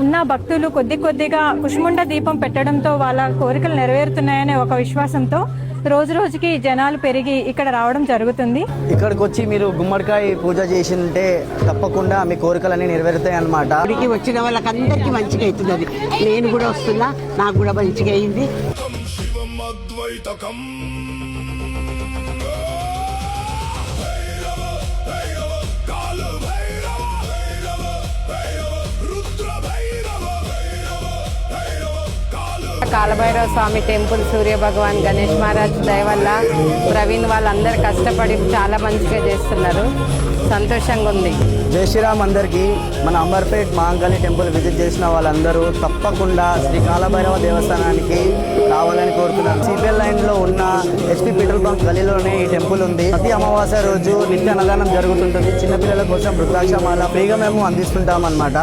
ఉన్న భక్తులు కొద్దిగా కుష్ముండ దీపం పెట్టడంతో వాళ్ళ కోరికలు నెరవేరుతున్నాయనే ఒక విశ్వాసంతో రోజు రోజుకి జనాలు పెరిగి ఇక్కడ రావడం జరుగుతుంది. ఇక్కడికి వచ్చి మీరు గుమ్మడికాయ పూజ చేసింటే తప్పకుండా మీ కోరికలన్నీ నెరవేరుతాయి అన్నమాట. ఇక్కడికి వచ్చిన వాళ్ళకందరికీ మంచిగా అవుతుంది. నేను కూడా వస్తున్నా, నాకు కూడా మంచిగా అయింది. కాలభైరవ స్వామి టెంపుల్, సూర్య భగవాన్, గణేష్ మహారాజ్ దయ వల్ల ప్రవీణ్ వాళ్ళందరూ కష్టపడి చాలా మంచిగా చేస్తున్నారు. సంతోషంగా ఉంది. జై శ్రీరామ్. అందరికీ మన అంబర్పేట్ మహాంకాళి టెంపుల్ విజిట్ చేసిన వాళ్ళందరూ తప్పకుండా శ్రీ కాలభైరవ దేవస్థానానికి రావాలని కోరుతున్నారు. సిపిఎల్ లైన్లో ఉన్న ఎస్పీ పెట్రోల్ బంక్ గలీలోనే ఈ టెంపుల్ ఉంది. ప్రతి అమావాస్య రోజు నిత్య అన్నదానం జరుగుతుంటుంది. చిన్నపిల్లల కోసం వృద్ధాశ్రమాల ఫ్రీగా మేము అందిస్తుంటాం అన్నమాట.